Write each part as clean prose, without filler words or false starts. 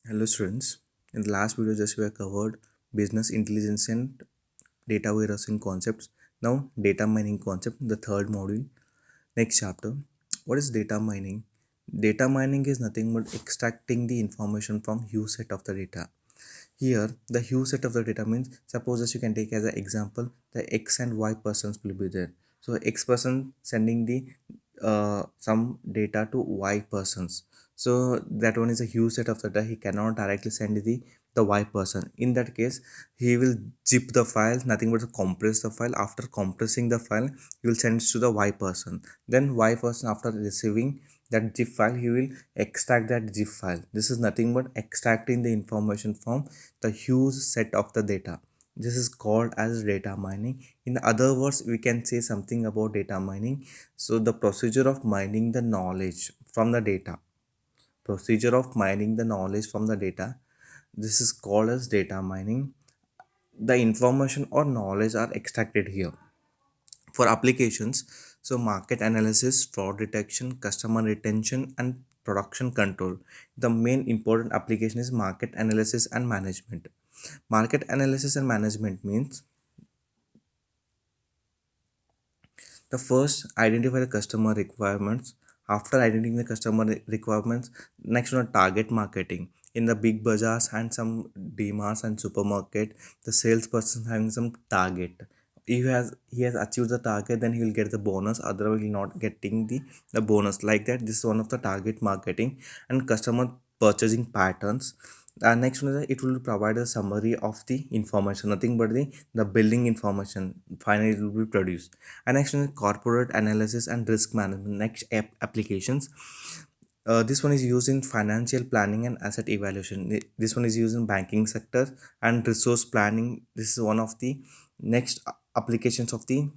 Hello students. In the last video just we have covered business intelligence and data warehousing concepts. Now data mining concept, the third module. Next chapter. What is data mining? Data mining is nothing but extracting the information from huge set of the data. Here the huge set of the data means suppose as you can take as an example the X and Y persons will be there. So X person sending the some data to Y persons. So that one is a huge set of data. He cannot directly send the Y person. In that case, he will zip the file, nothing but to compress the file. After compressing the file, he will send it to the Y person. Then Y person, after receiving that zip file, he will extract that zip file. This is nothing but extracting the information from the huge set of the data. This is called as data mining. In other words, we can say something about data mining. So the procedure of mining the knowledge from the data. Procedure of mining the knowledge from the data. This is called as data mining. The information or knowledge are extracted here. For applications, so market analysis, fraud detection, customer retention, and production control. The main important application is market analysis and management. Market analysis and management means the first identify the customer requirements. After identifying the customer requirements, next one target marketing. In the big bazaars and some DMarts and supermarket, the salesperson having some target. If he has achieved the target, then he will get the bonus. Otherwise, he will not getting the bonus like that. This is one of the target marketing and customer purchasing patterns. Next one is that it will provide a summary of the information, nothing but the billing information. Finally, it will be produced. And next one is corporate analysis and risk management. Next applications. This one is used in financial planning and asset evaluation. This one is used in banking sector and resource planning. This is one of the next applications of the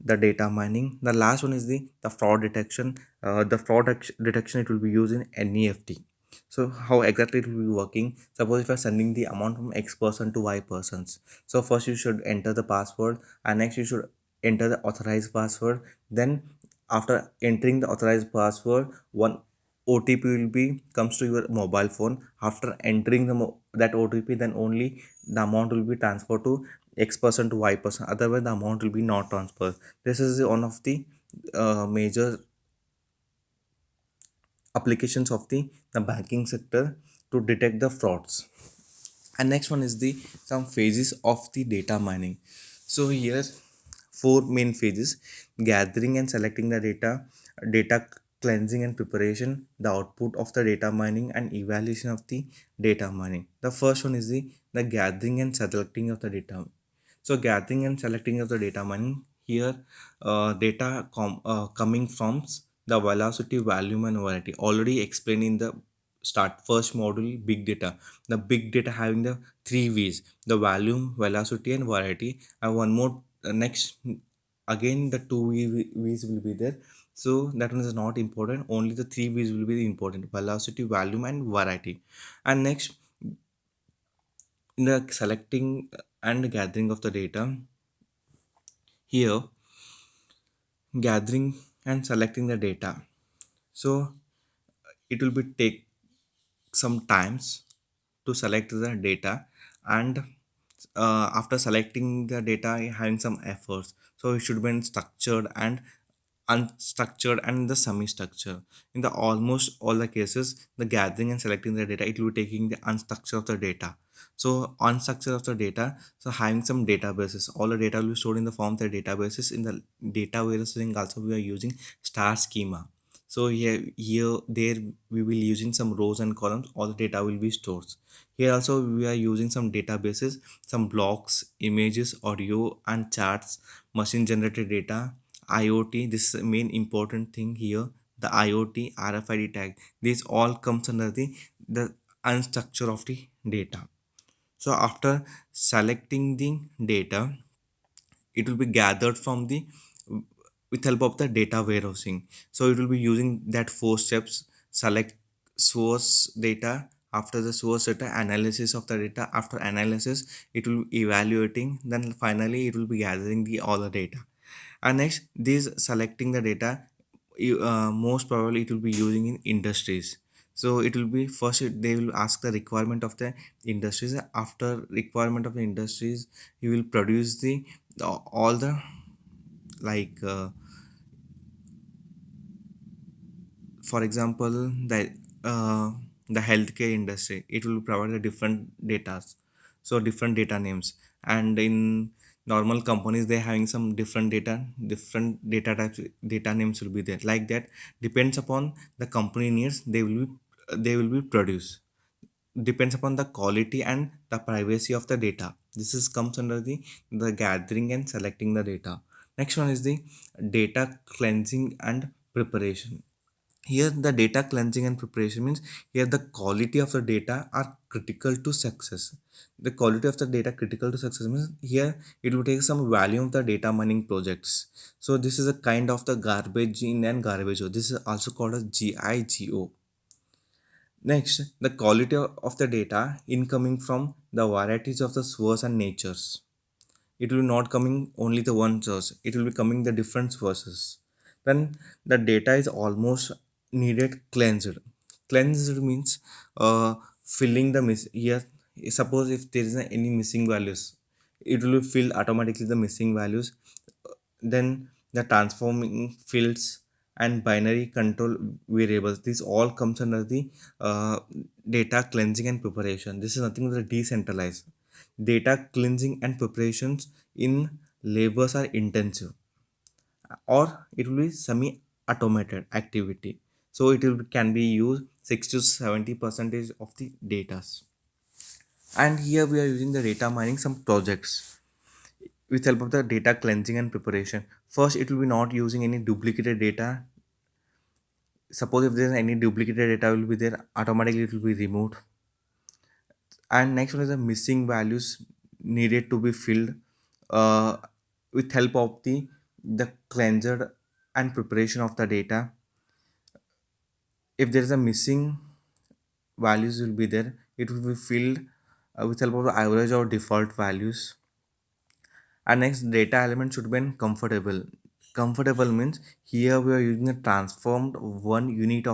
data mining. The last one is the fraud detection. The detection, it will be used in NEFT. So how exactly it will be working? Suppose if you are sending the amount from X person to Y persons. So first you should enter the password, and next you should enter the authorized password. Then after entering the authorized password, one OTP will be comes to your mobile phone. After entering that OTP, then only the amount will be transferred to X person to Y person. Otherwise, the amount will be not transferred. This is one of the major applications of the banking sector to detect the frauds. And next one is the some phases of the data mining. So here four main phases: gathering and selecting the data cleansing and preparation, the output of the data mining, and evaluation of the data mining. The first one is the gathering and selecting of the data. So gathering and selecting of the data mining, here coming from the velocity, volume, and variety already explained in the start first module, big data. The big data having the three V's: the volume, velocity, and variety. And one more next, again the V's will be there. So that one is not important, only the three V's will be important: velocity, volume, and variety. And next, in the selecting and gathering of the data, here gathering and selecting the data. So it will be take some times to select the data, and after selecting the data having some efforts. So it should be structured and unstructured and the semi structure. In the almost all the cases, the gathering and selecting the data, it will be taking the unstructure of the data. So unstructure of the data, so having some databases, all the data will be stored in the form of the databases. In the data warehousing also we are using star schema. So here there we will using some rows and columns, all the data will be stored. Here also we are using some databases, some blocks, images, audio, and charts, machine generated data, IoT. This is the main important thing here. The IoT, RFID tag, this all comes under the unstructure of the data. So after selecting the data, it will be gathered from the with help of the data warehousing. So it will be using that four steps: select, source data, after the source data, analysis of the data, after analysis it will be evaluating, then finally it will be gathering the all the data. And next, this selecting the data, most probably it will be using in industries. So it will be first they will ask the requirement of the industries. After requirement of the industries, you will produce the all the like for example uh, the healthcare industry, it will provide a different data, so different data names. And in normal companies, they're having some different data types, data names will be there. Like that, depends upon the company needs, they will be produced, depends upon the quality and the privacy of the data. This is comes under the gathering and selecting the data. Next one is the data cleansing and preparation. Here the data cleansing and preparation means, here the quality of the data are critical to success. The quality of the data critical to success means, here it will take some value of the data mining projects. So this is a kind of the garbage in and garbage out. This is also called as GIGO. Next, the quality of the data incoming from the varieties of the source and natures. It will not coming only the one source, it will be coming the different sources. Then the data is almost needed cleansed. Cleansed means filling the miss here. Suppose if there is any missing values, it will fill automatically the missing values. Then the transforming fields and binary control variables, this all comes under the uh, data cleansing and preparation. This is nothing but decentralized data cleansing and preparations in labors are intensive, or it will be semi automated activity. So it will can be used 6 to 70 percentage of the data. And here we are using the data mining some projects with help of the data cleansing and preparation. First, it will be not using any duplicated data. Suppose if there is any duplicated data will be there, automatically it will be removed. And next one is the missing values needed to be filled uh, with help of the cleanser and preparation of the data. If there is a missing values will be there, it will be filled with help of the average or default values. And next, data element should be comfortable. Comfortable means, here we are using a transformed one unit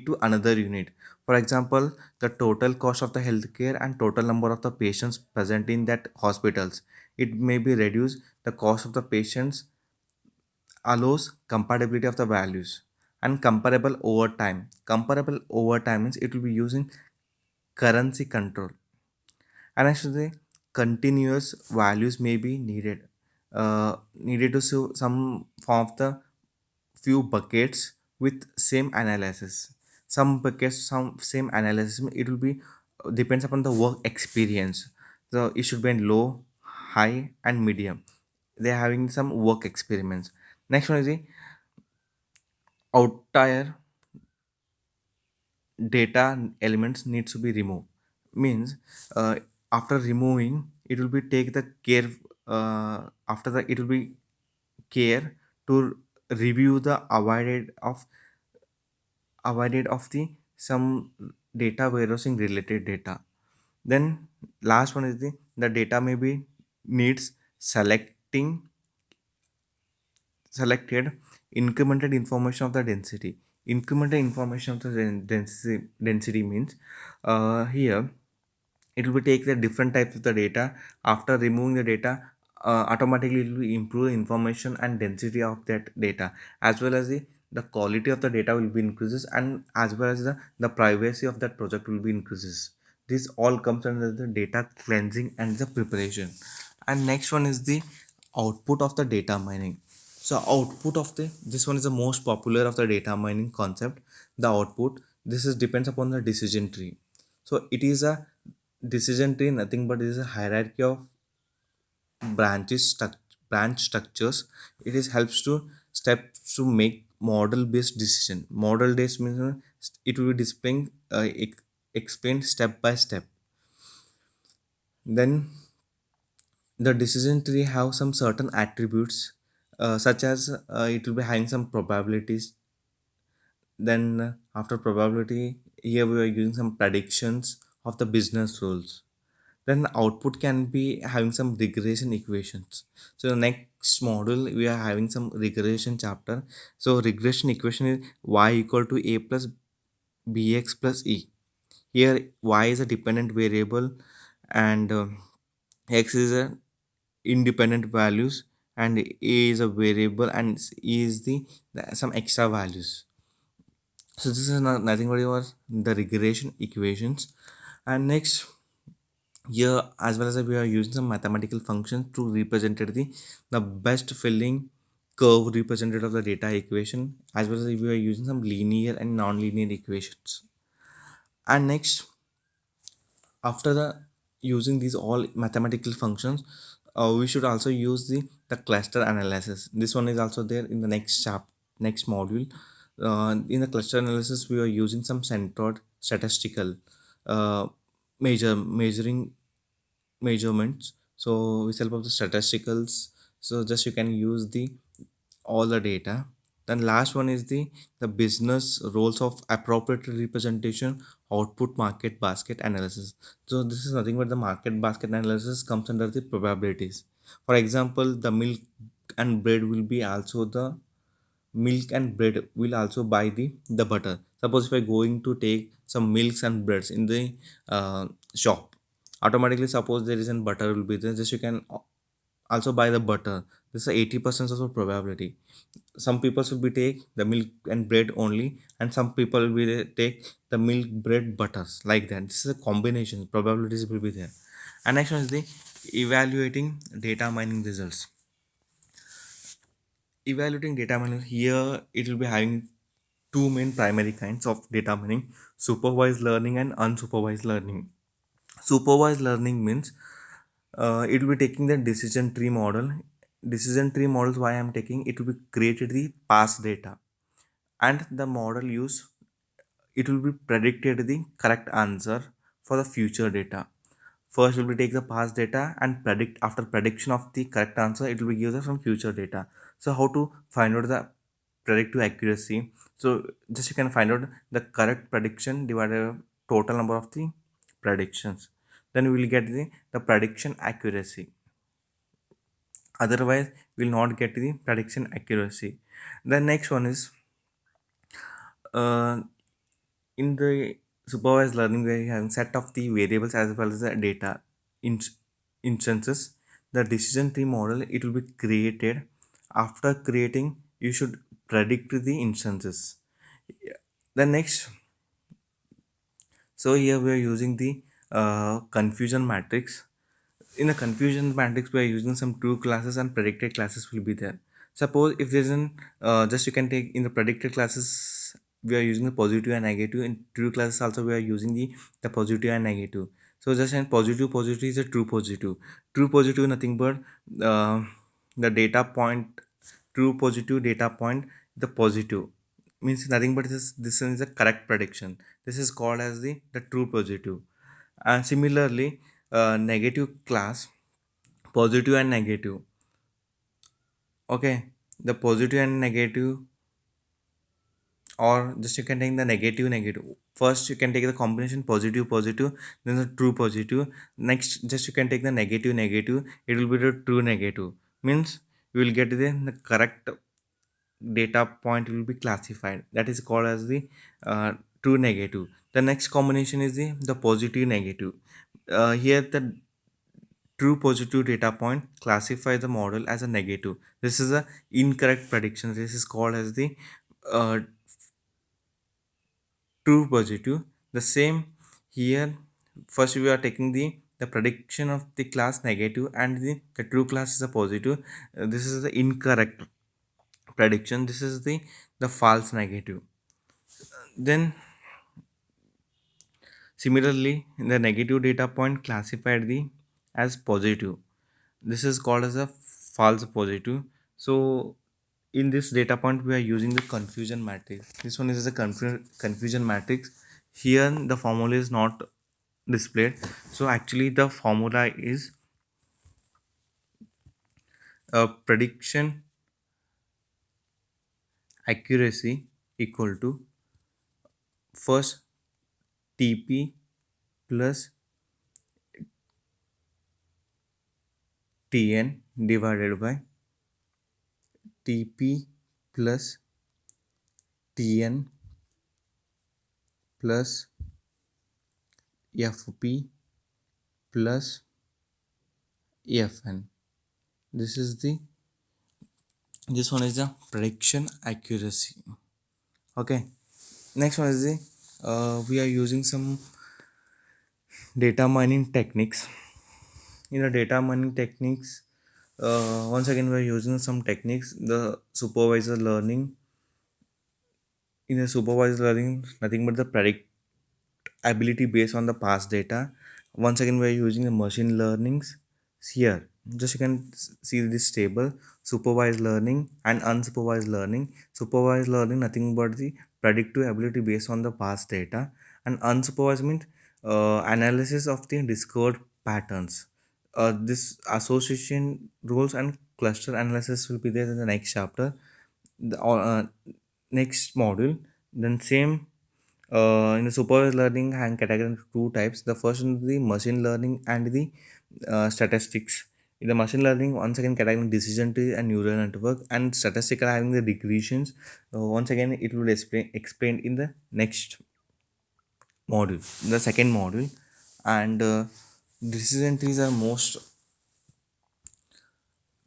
to another unit. For example, the total cost of the healthcare and total number of the patients present in that hospitals. It may be reduced. The cost of the patients allows compatibility of the values and comparable over time. Comparable over time means it will be using currency control. And actually, continuous values may be needed. Needed to show some form of the few buckets with same analysis. Some buckets, some same analysis. It will be depends upon the work experience. So it should be in low, high, and medium. They are having some work experiments. Next one is the outlier data elements needs to be removed. Means uh, after removing, it will be take the care. After that, it will be care to review the avoided of the some data warehousing related data. Then last one is the data may be needs selected incremented information of the density. Incremental information of the density means, here it will be take the different types of the data. After removing the data, automatically it will improve the information and density of that data, as well as the quality of the data will be increases, and as well as the privacy of that project will be increases. This all comes under the data cleansing and the preparation. And next one is the output of the data mining. So output of the this one is the most popular of the data mining concept. The output, this is depends upon the decision tree. So it is a decision tree, nothing but it is a hierarchy of branch structures. It is helps to steps to make model based decision. Model based means it will be displaying explained step by step. Then the decision tree have some certain attributes, such as it will be having some probabilities. Then after probability, here we are using some predictions of the business rules. Then the output can be having some regression equations. So the next module we are having some regression chapter. So regression equation is y equal to a plus bx plus e. Here y is a dependent variable, and x is a independent values, and a is a variable, and e is the some extra values. So this is nothing but your the regression equations. And next, here as well as we are using some mathematical functions to represent the best filling curve representative of the data equation, as well as we are using some linear and non-linear equations. And next, after the using these all mathematical functions, we should also use the cluster analysis. This one is also there in the next module. In the cluster analysis we are using some centered statistical uh, measuring measurements. So with help of the statisticals, so just you can use the all the data. Then last one is the business roles of appropriate representation, output market basket analysis. So this is nothing but the market basket analysis comes under the probabilities. For example, the and bread will be also the milk and bread will also buy the butter. Suppose if I going to take some milks and breads in the shop, automatically suppose there is an butter will be there, just you can also buy the butter. This is 80% of the probability. Some people should be take the milk and bread only, and some people will take the milk bread butters, like that. This is a combination, probabilities will be there. And next one is the evaluating data mining results. Evaluating data mining, here it will be having two main primary kinds of data mining: supervised learning and unsupervised learning. Supervised learning means it will be taking the decision tree model. Decision tree models, why I am taking it, will be created the past data, and the model use it will be predicted the correct answer for the future data. First will be take the past data and predict. After prediction of the correct answer, it will be given from future data. So how to find out the predictive accuracy? So just you can find out the correct prediction divided by total number of the predictions, then we will get the prediction accuracy. Otherwise we will not get the prediction accuracy. The next one is uh, in the supervised learning, we have set of the variables as well as the data in instances. The decision tree model, it will be created. After creating, you should predict the instances. The next, so here we are using the confusion matrix. In the confusion matrix, we are using some true classes and predicted classes will be there. Suppose if there's an just you can take in the predicted classes, we are using the positive and negative. In true classes also we are using the positive and negative. So just in positive is a true positive. True positive nothing but uh, the data point. True positive data point, the positive means nothing but this is a correct prediction. This is called as the true positive. And similarly, negative class, positive and negative. Okay, the positive and negative, or just you can take the negative. First you can take the combination positive, then the true positive. Next just you can take the negative, it will be the true negative. Means you will get the correct data point will be classified, that is called as the true negative. The next combination is the positive negative. Here the true positive data point classify the model as a negative. This is a incorrect prediction. This is called as the uh, true positive. The same here. First we are taking the prediction of the class negative, and the true class is a positive. This is the incorrect prediction. This is the false negative. Then similarly, the negative data point classified as positive. This is called as a false positive. So in this data point we are using the confusion matrix. This one is a confusion matrix. Here the formula is not displayed. So actually the formula is a prediction accuracy equal to first TP plus Tn divided by Tp plus Tn plus Fp plus Fn. This is the this one is the prediction accuracy. Okay. Next one is the we are using some data mining techniques. In the data mining techniques, once again we are using some techniques. The supervisor learning. In the supervised learning, nothing but the predict ability based on the past data. Once again, we are using the machine learnings here. Just you can see this table: supervised learning and unsupervised learning. Supervised learning, nothing but the predictive ability based on the past data, and unsupervised means analysis of the discovered patterns. This association rules and cluster analysis will be there in the next chapter, the next module. Then same in the supervised learning and category into two types. The first is the machine learning and the statistics. In the machine learning, once again category decision tree and neural network, and statistical having the regressions. Once again, it will explain in the next module, the second module. And decision trees are most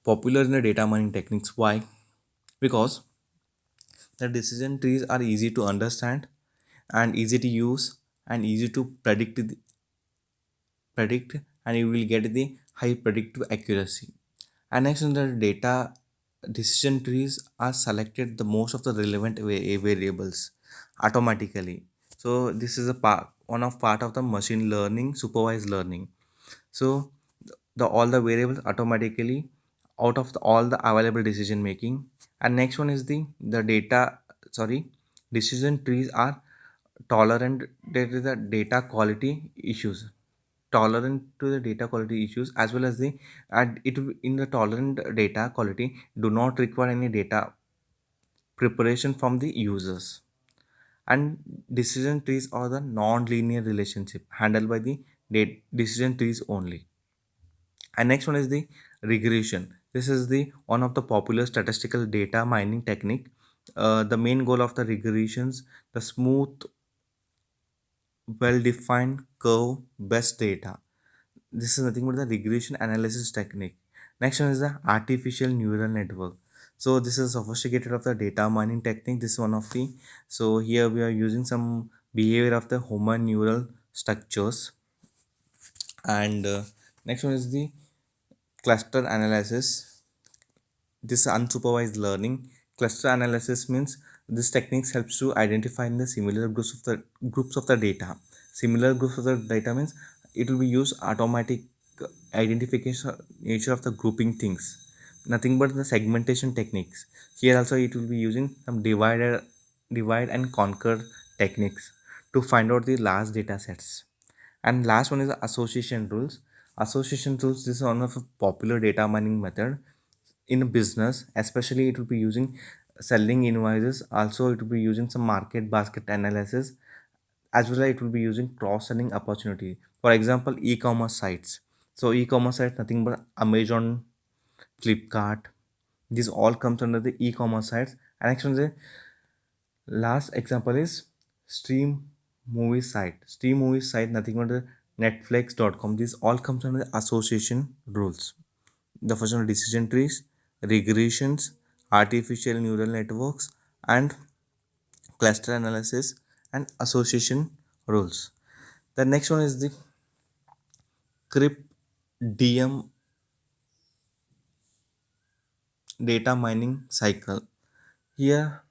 popular in the data mining techniques. Why? Because the decision trees are easy to understand and easy to use and easy to predict, and you will get the high predictive accuracy. And next in the data decision trees are selected the most of the relevant variables automatically. So this is a part of the machine learning, supervised learning. So the all the variables automatically out of all the available decision making. And next one is the data, sorry, decision trees are tolerant to the data quality issues, tolerant to the data quality issues, as well as the and in the tolerant data quality do not require any data preparation from the users. And decision trees are the non-linear relationship handled by the decision trees only. And next one is the regression. This is the one of the popular statistical data mining technique. The main goal of the regressions, the smooth, well-defined curve, best data. This is nothing but the regression analysis technique. Next one is the artificial neural network. So this is sophisticated of the data mining technique. This is one of the, so here we are using some behavior of the human neural structures. And next one is the cluster analysis. This unsupervised learning. Cluster analysis means this techniques helps to identify the similar groups of the data. Similar groups of the data means it will be used automatic identification nature of the grouping things, nothing but the segmentation techniques. Here also it will be using some divide and conquer techniques to find out the large data sets. And last one is the association rules. Association rules, this is one of the popular data mining method in a business. Especially it will be using selling invoices. Also it will be using some market basket analysis, as well as it will be using cross selling opportunity. For example, e-commerce sites. So e-commerce sites, nothing but Amazon, Flipkart, these all comes under the e-commerce sites. And actually the last example is stream movie site. Stream movie site, nothing but the netflix.com. This all comes under the association rules. The first one, decision trees, regressions, artificial neural networks, and cluster analysis and association rules. The next one is the CRIP DM data mining cycle. Here,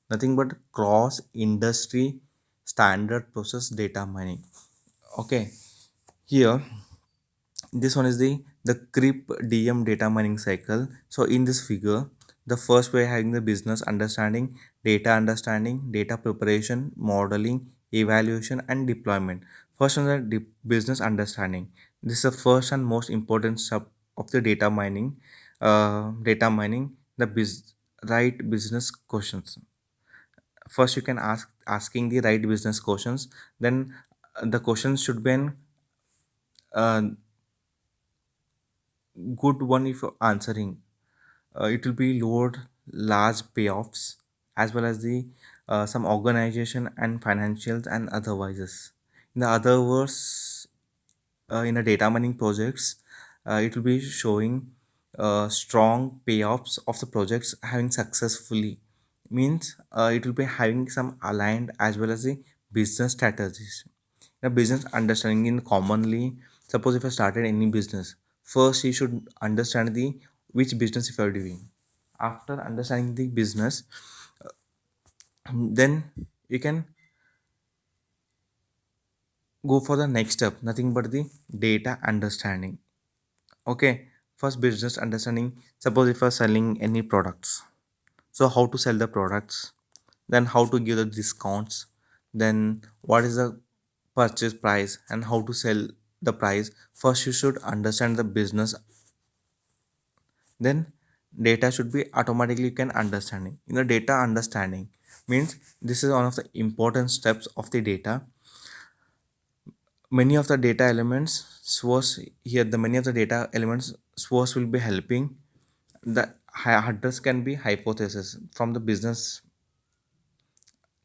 nothing but cross industry standard process data mining. Okay, here this one is the CRIP DM data mining cycle. So in this figure, the first way having the business understanding, data preparation, modeling, evaluation, and deployment. First on the business understanding. This is the first and most important step of the data mining. The right business questions. First, you can asking the right business questions. Then the questions should be uh, good one if you're answering. It will be load large payoffs as well as the some organization and financials and otherwise. In the other words, in a data mining projects, it will be showing strong payoffs of the projects having successfully. Means it will be having some aligned as well as the business strategies. The business understanding in commonly, suppose if I started any business, first you should understand the which business if you are doing. After understanding the business, then you can go for the next step, nothing but the data understanding. Okay, first business understanding. Suppose if you're selling any products, so how to sell the products, then how to give the discounts, then what is the purchase price and how to sell the price. First, you should understand the business, then data should be automatically you can understanding. In the data understanding means this is one of the important steps of the data. Many of the data elements source here, the many of the data elements source will be helping the address can be hypothesis from the business,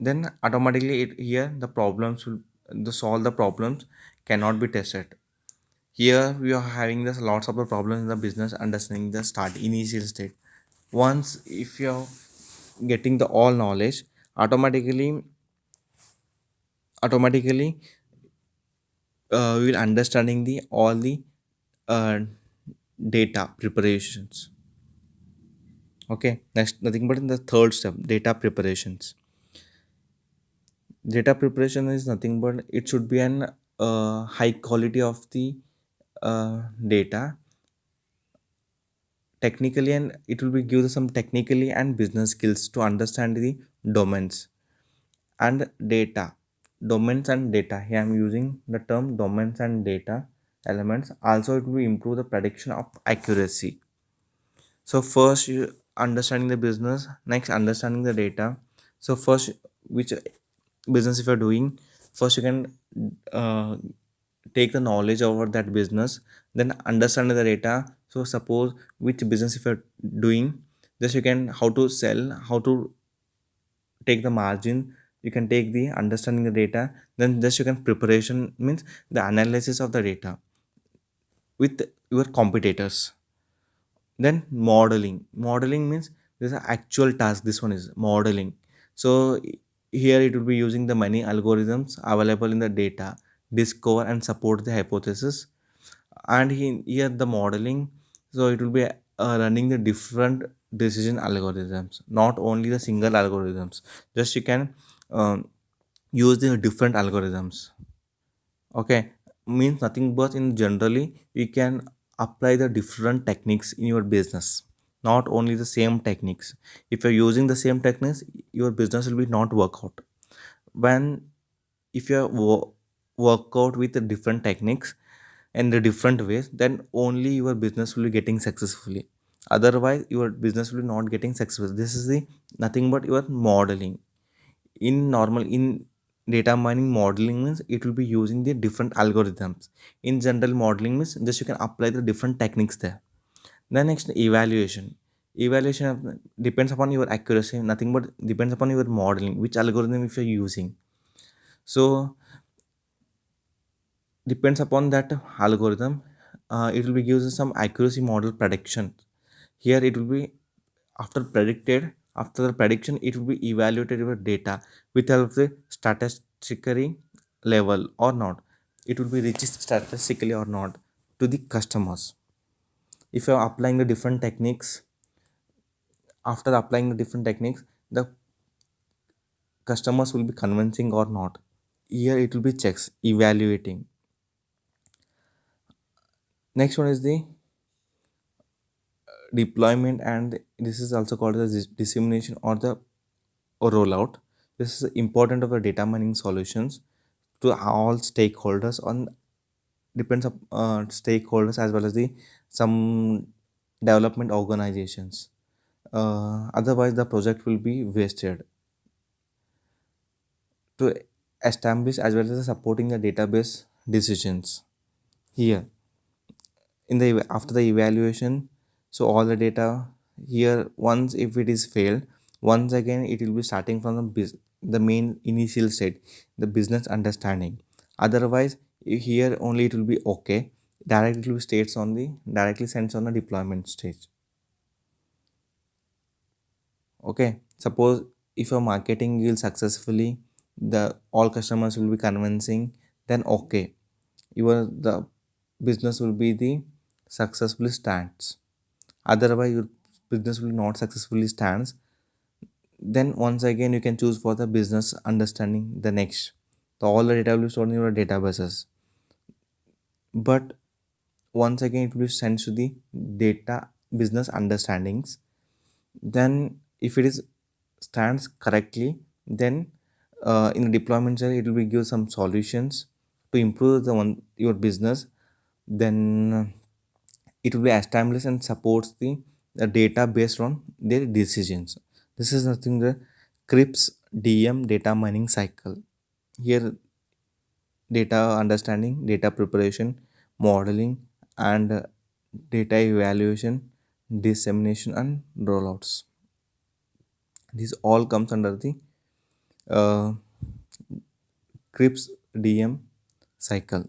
then automatically it here the problems will the solve the problems cannot be tested. Here we are having this lots of the problems in the business understanding the start initial state. Once if you're getting the all knowledge, automatically we will understanding the all the uh, data preparations. Okay, next nothing but in the third step data preparations. Data preparation is nothing but it should be an high quality of the data technically, and it will be give some technically and business skills to understand the domains and data. Domains and data, here I'm using the term domains and data elements. Also it will improve the prediction of accuracy. So first you understanding the business, next understanding the data. So first which business if you're doing, first you can uh, take the knowledge over that business, then understand the data. So suppose which business if you're doing, just you can how to sell, how to take the margin, you can take the understanding the data, then just you can preparation means the analysis of the data with your competitors. Then modeling means this is an actual task, this one is modeling. So here it will be using the many algorithms available in the data, discover and support the hypothesis. And here the modeling, so it will be running the different decision algorithms, not only the single algorithms. Just you can um, use the different algorithms. Okay, means nothing but in generally you can apply the different techniques in your business, not only the same techniques. If you're using the same techniques, your business will be not work out. When if you work out with the different techniques and the different ways, then only your business will be getting successfully. Otherwise your business will be not getting successful. This is the nothing but your modeling. In normal in data mining, modeling means it will be using the different algorithms. In general modeling means just you can apply the different techniques there. Then next evaluation depends upon your accuracy, nothing but depends upon your modeling which algorithm if you're using. So depends upon that algorithm, it will be using some accuracy model prediction. Here it will be after the prediction it will be evaluated your data with help of the statistically level or not, it will be reached statistically or not to the customers. If you are applying the different techniques, after applying the different techniques, the customers will be convincing or not. Here it will be checks evaluating. Next one is the deployment, and this is also called the dissemination or the rollout. This is important of the data mining solutions to all stakeholders on depends on stakeholders as well as the some development organizations. Otherwise the project will be wasted. To establish as well as supporting the database decisions here, in the after the evaluation, so all the data here, once if it is failed, once again it will be starting from the main initial state, the business understanding. Otherwise, here only it will be okay, directly states on the directly sends on the deployment stage. Okay, suppose if your marketing will successfully, the all customers will be convincing, then okay, your the business will be the successfully stands. Otherwise your business will not successfully stands, then once again you can choose for the business understanding the next. So all the data will be stored in your databases, but once again it will be sent to the data business understandings. Then if it is stands correctly, then in the deployment side it will be give some solutions to improve the one your business. Then it will be established and supports the data based on their decisions. This is nothing the CRIPS DM data mining cycle. Here data understanding, data preparation, modeling, and data evaluation, dissemination, and rollouts. This all comes under the uh, CRIPS DM cycle.